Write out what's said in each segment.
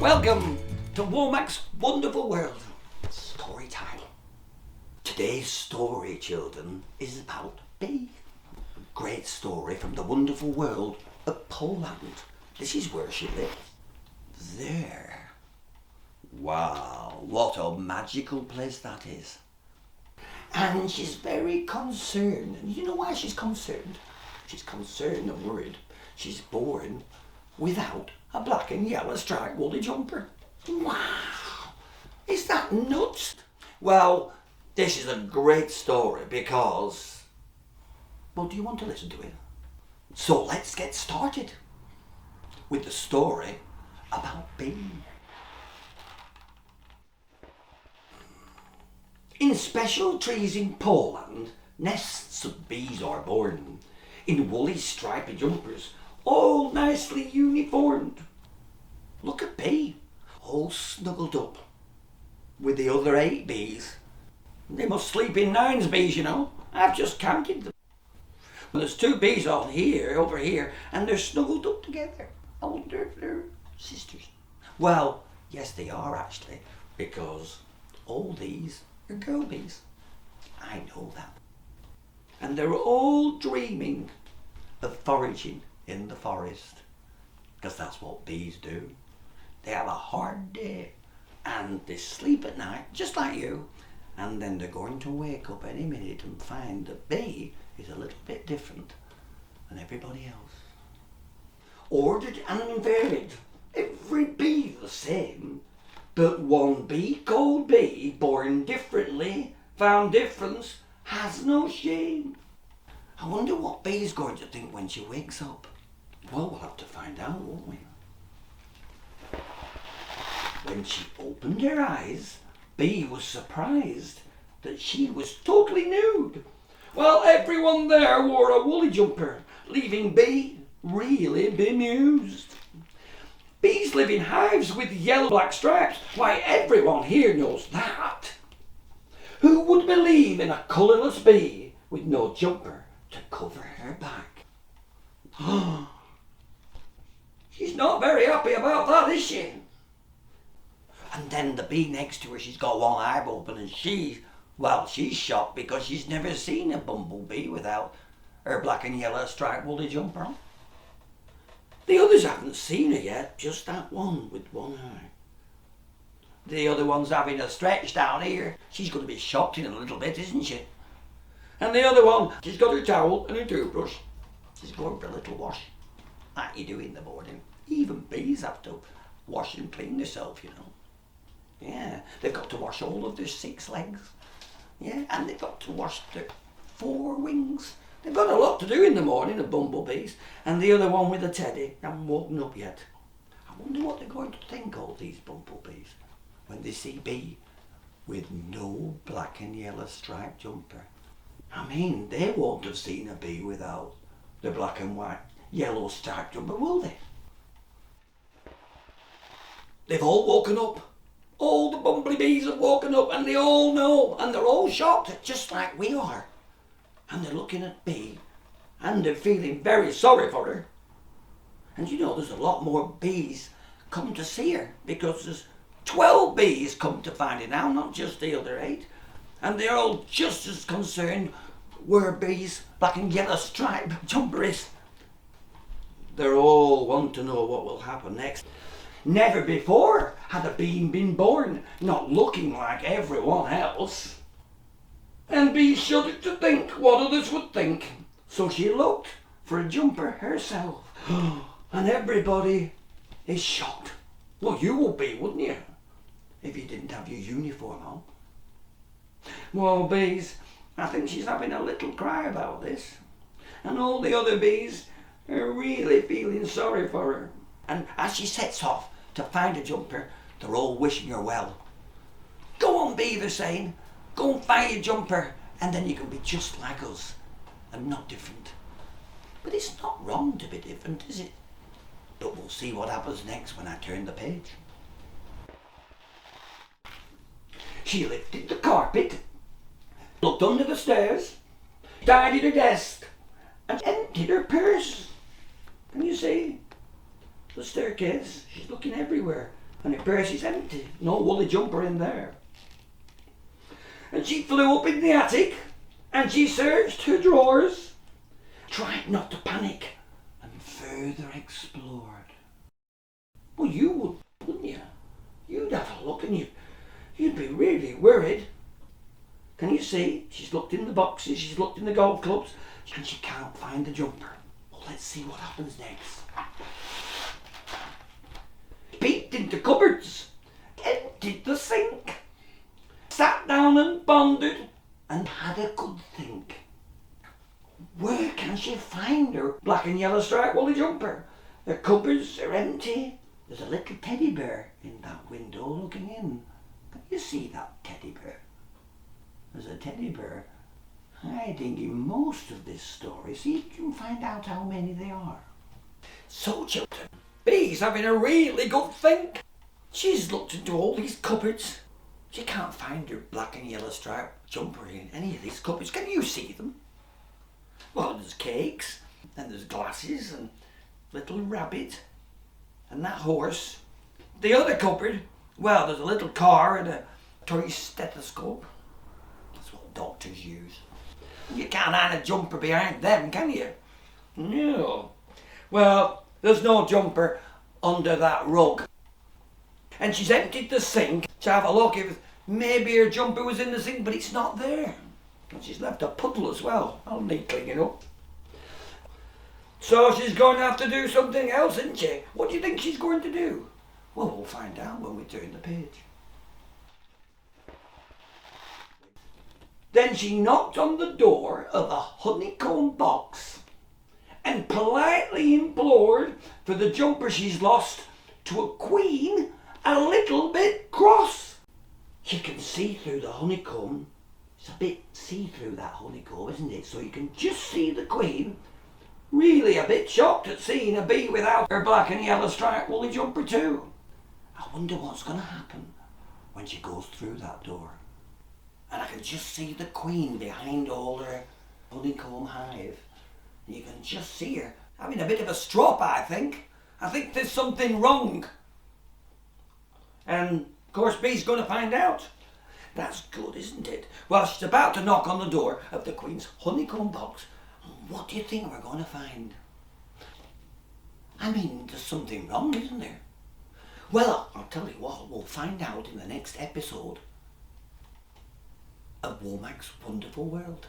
Welcome to Womack's Wonderful World. Story time. Today's story, children, is about BEA. Great story from the wonderful world of Poland. This is where she lives. There. Wow, what a magical place that is. And she's very concerned. And you know why she's concerned? She's concerned and worried. She's born without a black and yellow striped woolly jumper. Wow, is that nuts? Well, this is a great story because, well, do you want to listen to it? So let's get started with the story about BEA. In special trees in Poland, nests of bees are born in woolly stripy jumpers, all nicely uniformed. Look at BEA, all snuggled up with the other 8 bees. They must sleep in 9 bees, you know. I've just counted them. Well, there's 2 bees on here, over here, and they're snuggled up together. I wonder if they're sisters. Well, yes they are actually, because all these are girl bees. I know that. And they're all dreaming of foraging in the forest, because that's what bees do. They have a hard day and they sleep at night just like you, and then they're going to wake up any minute and find that BEA is a little bit different than everybody else. Ordered and invaried, every bee the same, but one bee called BEA, born differently, found difference, has no shame. I wonder what BEA's going to think when she wakes up. Well, we'll have to find out, won't we? When she opened her eyes, BEA was surprised that she was totally nude. Well, everyone there wore a woolly jumper, leaving BEA really bemused. Bees live in hives with yellow-black stripes. Why, everyone here knows that. Who would believe in a colourless bee with no jumper to cover her back? She's not very happy about that, is she? And then the bee next to her, she's got one eye open, and she's shocked because she's never seen a bumblebee without her black and yellow striped woolly jumper on. The others haven't seen her yet, just that one with one eye. The other one's having a stretch down here. She's going to be shocked in a little bit, isn't she? And the other one, she's got her towel and her toothbrush. She's going for a little wash, like you do in the morning. Even bees have to wash and clean themselves, you know. Yeah, they've got to wash all of their 6 legs. Yeah, and they've got to wash their 4 wings. They've got a lot to do in the morning, the bumblebees. And the other one with the teddy hasn't woken up yet. I wonder what they're going to think, all these bumblebees, when they see BEA with no black and yellow striped jumper. I mean, they won't have seen a bee without the black and white yellow striped jumper, will they? They've all woken up. All the bumblebees have woken up, and they all know, and they're all shocked, just like we are. And they're looking at BEA, and they're feeling very sorry for her. And you know, there's a lot more bees come to see her, because there's 12 bees come to find her now, not just the other 8. And they're all just as concerned where BEA's black and yellow striped jumper is. They're all want to know what will happen next. Never before had a bee been born not looking like everyone else. And BEA shuddered to think what others would think. So she looked for a jumper herself. And everybody is shocked. Well, you would be, wouldn't you? If you didn't have your uniform on. Well, bees, I think she's having a little cry about this. And all the other bees are really feeling sorry for her. And as she sets off to find a jumper, they're all wishing her well. Go on, BEA, they're saying. Go and find your jumper, and then you can be just like us and not different. But it's not wrong to be different, is it? But we'll see what happens next when I turn the page. She lifted the carpet, looked under the stairs, tidied her desk, and emptied her purse. Can you see? The staircase, she's looking everywhere. and her purse is empty. No woolly jumper in there. And she flew up in the attic and she searched her drawers, tried not to panic, and further explored. Well, you would, wouldn't you? You'd have a look and you'd be really worried. Can you see? She's looked in the boxes, she's looked in the golf clubs, and she can't find the jumper. Well, let's see what happens next. Peeked into cupboards, emptied the sink, sat down and pondered, and had a good think. Where can she find her black and yellow striped woolly jumper? The cupboards are empty. There's a little teddy bear in that window looking in. Can you see that teddy bear? There's a teddy bear hiding in most of this story. See if you can find out how many there are. So, children, Bee's having a really good think. She's looked into all these cupboards. She can't find her black and yellow striped jumper in any of these cupboards. Can you see them? Well, there's cakes, and there's glasses, and little rabbit, and that horse. The other cupboard, well, there's a little car and a toy stethoscope. That's what doctors use. You can't hide a jumper behind them, can you? No. Well, there's no jumper under that rug. And she's emptied the sink to have a look if maybe her jumper was in the sink, but it's not there. And she's left a puddle as well. I'll need cleaning up. So she's going to have to do something else, isn't she? What do you think she's going to do? Well, we'll find out when we turn the page. Then she knocked on the door of a honeycomb box and politely implored for the jumper she's lost to a queen a little bit cross. You can see through the honeycomb. It's a bit see-through, that honeycomb, isn't it? So you can just see the queen, really a bit shocked at seeing a bee without her black and yellow striped woolly jumper too. I wonder what's going to happen when she goes through that door. And I can just see the queen behind all her honeycomb hive. And you can just see her having a bit of a strop, I think. I think there's something wrong. And, of course, Bee's going to find out. That's good, isn't it? Well, she's about to knock on the door of the Queen's honeycomb box. What do you think we're going to find? I mean, there's something wrong, isn't there? Well, I'll tell you what, we'll find out in the next episode of Womack's Wonderful World.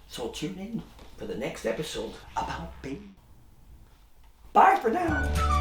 So tune in for the next episode about Bee. Bye for now.